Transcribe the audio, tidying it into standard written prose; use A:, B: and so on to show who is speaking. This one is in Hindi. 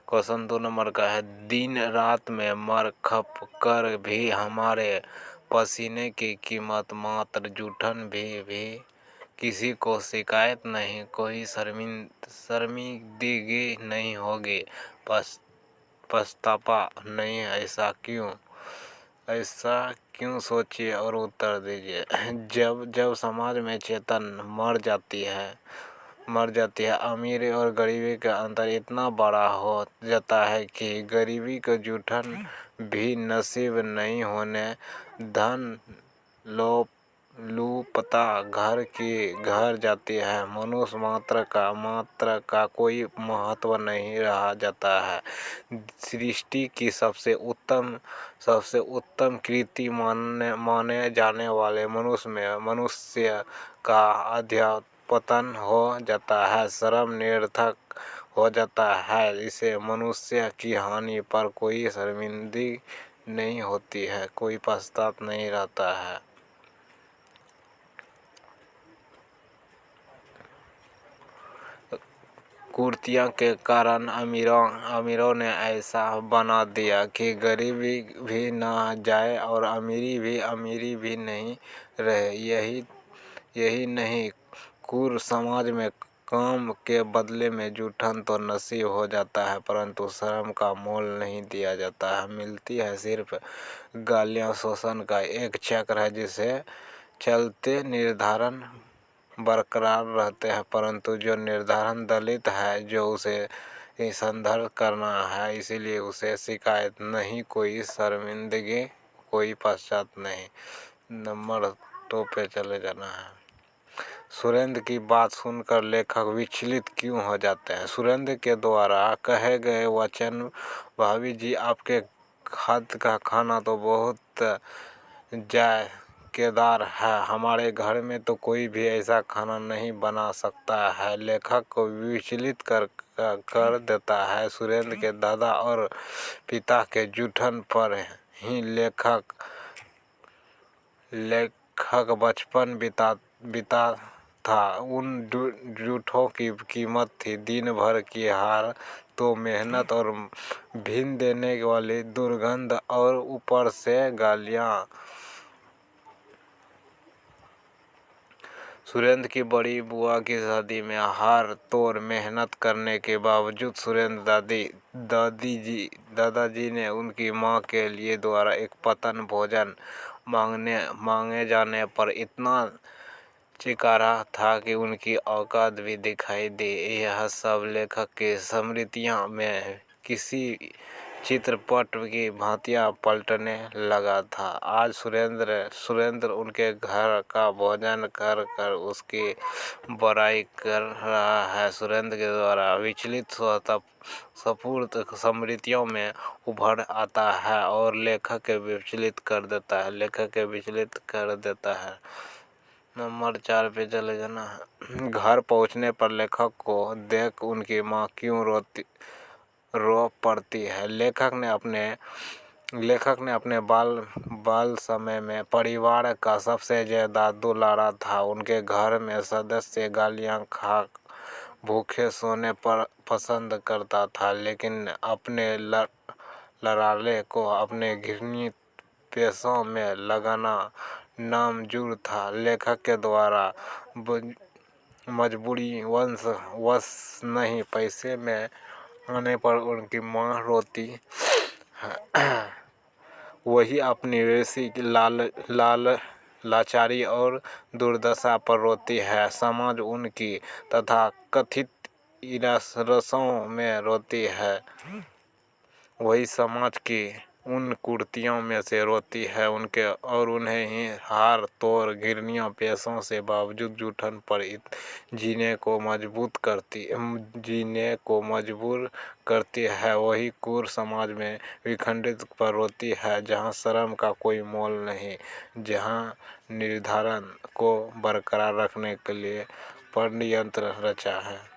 A: क्वेश्चन 2 नंबर का है, दिन रात में मर खप कर भी हमारे पसीने की कीमत मात्र जूठन भी किसी को शिकायत नहीं, कोई शर्मिंदगी नहीं होगी, पछतावा नहीं। ऐसा क्यों सोचिए और उत्तर दीजिए। जब समाज में चेतन मर जाती है, अमीरी और गरीबी का अंतर इतना बड़ा हो जाता है कि गरीबी को जूठन भी नसीब नहीं होने, धन लुपता घर की घर जाती है, मनुष्य मात्र का कोई महत्व नहीं रहा जाता है। सृष्टि की सबसे उत्तम कृति माने जाने वाले मनुष्य का अधःपतन हो जाता है, श्रम निरर्थक हो जाता है। इसे मनुष्य की हानि पर कोई शर्मिंदगी नहीं होती है, कोई पश्चाताप नहीं रहता है। कुरीतियों के कारण अमीरों ने ऐसा बना दिया कि गरीबी भी न जाए और अमीरी भी नहीं रहे। यही नहीं, कुर समाज में काम के बदले में जूठन तो नसीब हो जाता है, परंतु श्रम का मोल नहीं दिया जाता है। मिलती है सिर्फ गालियां। शोषण का एक चक्र है जिसे चलते निर्धारण बरकरार रहते हैं, परंतु जो निर्धारण दलित है, जो उसे संघर्ष करना है, इसीलिए उसे शिकायत नहीं, कोई शर्मिंदगी, कोई पश्चाताप नहीं। नंबर 2 पे चले जाना है। सुरेंद्र की बात सुनकर लेखक विचलित क्यों हो जाते हैं। सुरेंद्र के द्वारा कहे गए वचन, भाभी जी आपके हाथ का खाना तो बहुत जायकेदार है, हमारे घर में तो कोई भी ऐसा खाना नहीं बना सकता है, लेखक को विचलित कर देता है। सुरेंद्र के दादा और पिता के जूठन पर ही लेखक बचपन बिता था। उन जूठों की कीमत थी दिन भर की हार, तो मेहनत और भिन देने वाली दुर्गंध और ऊपर से गालियां। सुरेंद्र की बड़ी बुआ की शादी में हार तोड़ मेहनत करने के बावजूद सुरेंद्र दादाजी ने उनकी मां के लिए द्वारा एक पतन भोजन मांगे जाने पर इतना चिकारा था कि उनकी औकात भी दिखाई दी। यह सब लेखक की स्मृतियों में किसी चित्रपट की भांतियां पलटने लगा था। आज सुरेंद्र उनके घर का भोजन कर उसकी बड़ाई कर रहा है। सुरेंद्र के द्वारा विचलित स्फूर्त स्मृतियों में उभर आता है और लेखक के विचलित कर देता है। नंबर 4 पे चले जाना है। घर पहुंचने पर लेखक को देख उनकी मां क्यों रो पड़ती है। लेखक ने अपने बाल समय में परिवार का सबसे ज्यादा दुलारा था। उनके घर में सदस्य गालियां खा भूखे सोने पर पसंद करता था, लेकिन अपने लड़ाले को अपने घृणित पेशों में लगाना नामंजूर था। लेखक के द्वारा मजबूरी वश नहीं, पैसे में आने पर उनकी मां रोती है। वही अपनी वैसी लाचारी और दुर्दशा पर रोती है। समाज उनकी तथा कथित रसों में रोती है। वही समाज की उन कुरीतियों में से रोती है उन्हें ही हार तोड़ घृणित पेशों से बावजूद जूठन पर जीने को मजबूर करती है। वही कुर समाज में विखंडित पर रोती है, जहाँ श्रम का कोई मोल नहीं, जहाँ निर्धारण को बरकरार रखने के लिए षड्यंत्र रचा है।